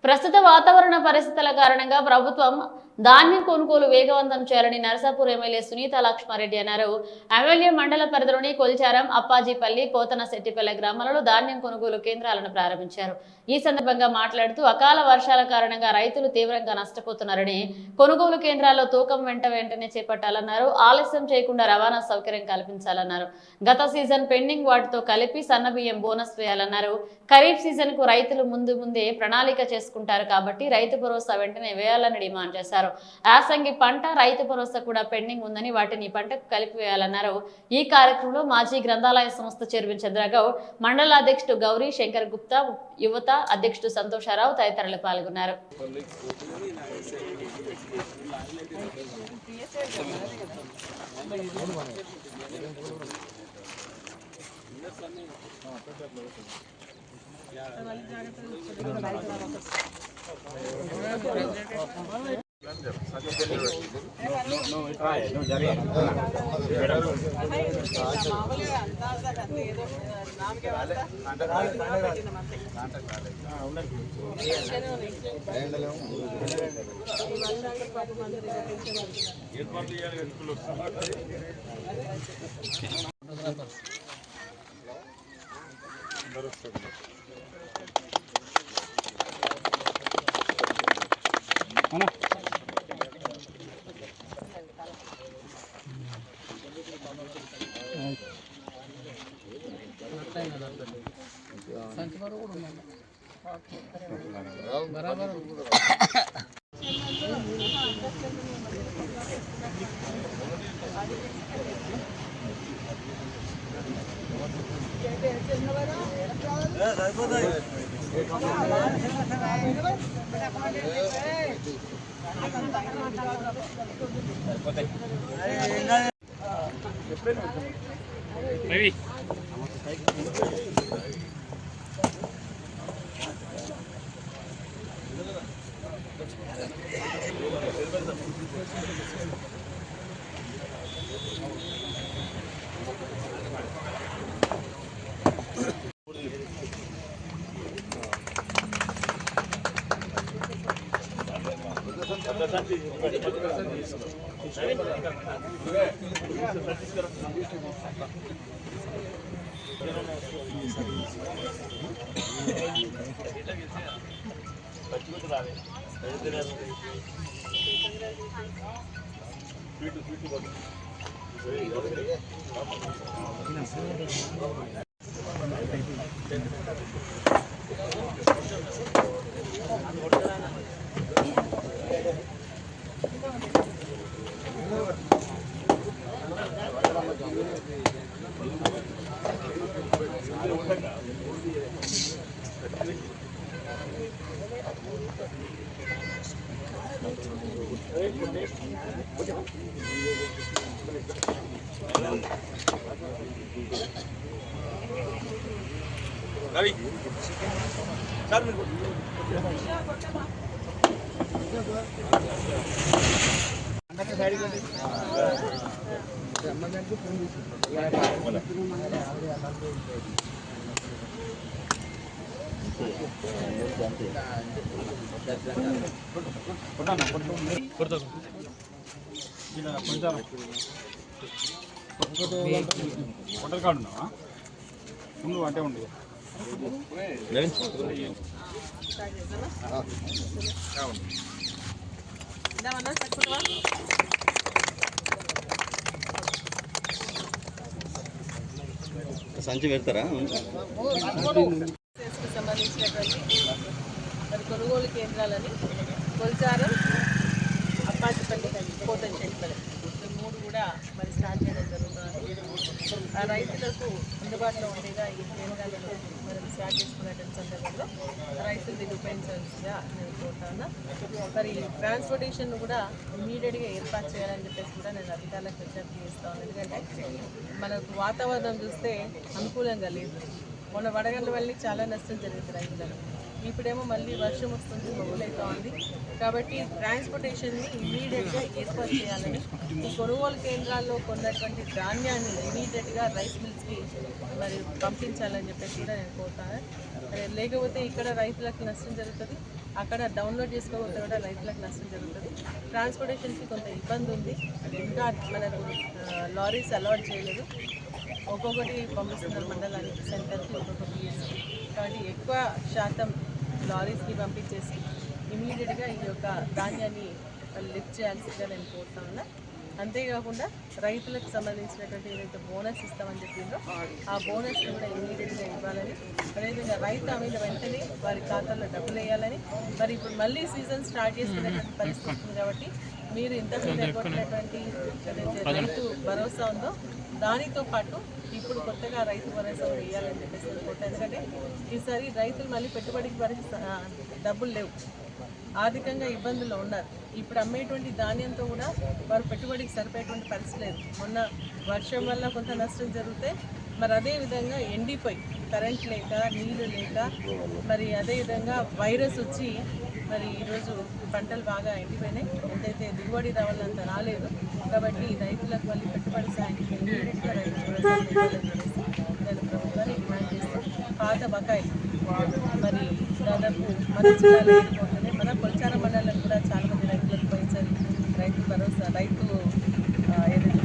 ప్రస్తుత వాతావరణ పరిస్థితుల కారణంగా ప్రభుత్వం ధాన్యం కొనుగోలు వేగవంతం చేయాలని నరసాపూర్ ఎమ్మెల్యే సునీత లక్ష్మారెడ్డి అన్నారు. ఎమ్మెల్యే మండల పరిధిలోని కొల్చారం, అప్పాజీపల్లి, కోతనశెట్టిపల్లె గ్రామాలలో ధాన్యం కొనుగోలు కేంద్రాలను ప్రారంభించారు. ఈ సందర్భంగా మాట్లాడుతూ అకాల వర్షాల కారణంగా రైతులు తీవ్రంగా నష్టపోతున్నారని, కొనుగోలు కేంద్రాల్లో తూకం వెంటనే చేపట్టాలన్నారు. ఆలస్యం చేయకుండా రవాణా సౌకర్యం కల్పించాలన్నారు. గత సీజన్ పెండింగ్ వాటితో కలిపి సన్నబియ్యం బోనస్ వేయాలన్నారు. ఖరీఫ్ సీజన్ కు రైతులు ముందే ప్రణాళిక చేసుకుంటారు కాబట్టి రైతు భరోసా వెంటనే వేయాలని డిమాండ్ చేశారు. యాసంగి పంట రైతు భరోసా కూడా పెండింగ్ ఉందని వాటిని పంటకు కలిపి వేయాలన్నారు. ఈ కార్యక్రమంలో మాజీ గ్రంథాలయ సంస్థ చైర్మన్ చంద్రగౌడ్, మండల అధ్యక్షుడు గౌరీ శంకర్ గుప్తా, యువత అధ్యక్షుడు సంతోషరావు తదితరులు పాల్గొన్నారు. రవి సార్ మీరు హోటల్ కార్డు ఉన్నావా ముందు అంటే ఉండి సంచి పెడతారా? సంబంధించినటువంటి మరి కొనుగోలు కేంద్రాలని కొల్చారం, అప్పాజీపల్లి, కోతనశెట్టిపల్లి మూడు కూడా మరి స్టార్ట్ చేయడం జరుగుతుంది. ఆ రైతులకు అందుబాటులో ఉండేగా ఈ కేంద్రాలను మరి స్టార్ట్ చేసుకునేటువంటి సందర్భంలో రైతులు దీన్ని ఉపయోగించాల్సిందిగా నేను కోరుతాను. మరి ట్రాన్స్పోర్టేషన్ కూడా ఇమీడియట్గా ఏర్పాటు చేయాలని చెప్పేసి కూడా నేను అధికారులకు విజ్ఞప్తి చేస్తాను. ఎందుకంటే మనకు వాతావరణం చూస్తే అనుకూలంగా లేదు. మొన్న వడగండ్ల వల్ల చాలా నష్టం జరిగింది రైతులకు. ఇప్పుడేమో మళ్ళీ వర్షం వస్తుంది, మొదలవుతూ ఉంది. కాబట్టి ట్రాన్స్పోర్టేషన్ని ఇమీడియట్గా ఏర్పాటు చేయాలని, ఈ కొనుగోలు కేంద్రాల్లో కొన్నటువంటి ధాన్యాన్ని ఇమీడియట్గా రైస్ మిల్స్కి మరి పంపించాలని చెప్పేసి కూడా నేను కోరుతాను. లేకపోతే ఇక్కడ రైతులకు నష్టం జరుగుతుంది. అక్కడ డౌన్లోడ్ చేసుకోకపోతే కూడా రైతులకు నష్టం జరుగుతుంది. ట్రాన్స్పోర్టేషన్కి కొంత ఇబ్బంది ఉంది. ఇంకా మనకు లారీస్ అలాట్ చేయలేదు. ఒక్కొక్కటి పంపిస్తున్నారు మండలానికి, సెంటర్కి ఒక్కొక్క పిఎస్కి. కాబట్టి ఎక్కువ శాతం లారీస్కి పంపించేసి ఇమీడియట్గా ఈ యొక్క ధాన్యాన్ని లిఫ్ట్ చేయాల్సిందిగా నేను కోరుతా ఉన్నా. అంతేకాకుండా రైతులకు సంబంధించినటువంటి ఏదైతే బోనస్ ఇస్తామని చెప్పిందో ఆ బోనస్ కూడా ఇమీడియట్గా ఇవ్వాలని, అదేవిధంగా రైతు మీద వెంటనే వారి ఖాతాల్లో డబ్బులు వేయాలని. మరి ఇప్పుడు మళ్ళీ సీజన్ స్టార్ట్ చేసుకునేటువంటి పరిస్థితి ఉంది కాబట్టి మీరు ఇంతకుముందు ఎగ్గొట్టినటువంటి ఏదైతే రైతు భరోసా ఉందో దానితో పాటు ఇప్పుడు కొత్తగా రైతు భరోసా వేయాలని చెప్పేసి అనుకుంటాను. ఎందుకంటే ఈసారి రైతులు మళ్ళీ పెట్టుబడికి డబ్బులు లేవు, ఆర్థికంగా ఇబ్బందుల్లో ఉన్నారు. ఇప్పుడు అమ్మేటువంటి ధాన్యంతో కూడా వారు పెట్టుబడికి సరిపోయేటువంటి పరిస్థితి లేదు. మొన్న వర్షం వల్ల కొంత నష్టం జరిగితే మరి అదేవిధంగా ఎండిపోయి కరెంట్ లేక నీళ్లు లేక మరి అదేవిధంగా వైరస్ వచ్చి మరి ఈరోజు పంటలు బాగా ఎండిపోయినాయి. ఎంతైతే దిగుబడి రావాలంత రాలేదు. కాబట్టి రైతులకు మళ్ళీ పెట్టుబడి సాయానికి ఇమీడియట్గా రైతు భరోసా ఇవ్వాలని చెప్పేసి నేను ప్రభుత్వాన్ని డిమాండ్ చేస్తాను. పాత బకాయిలు మరి దాదాపు మన జిల్లాలో ఏరిపోతున్నాయి. మన కొల్చారం మండలంలో కూడా చాలామంది రైతులకు పోయినసారి రైతు భరోసా ఏదైతే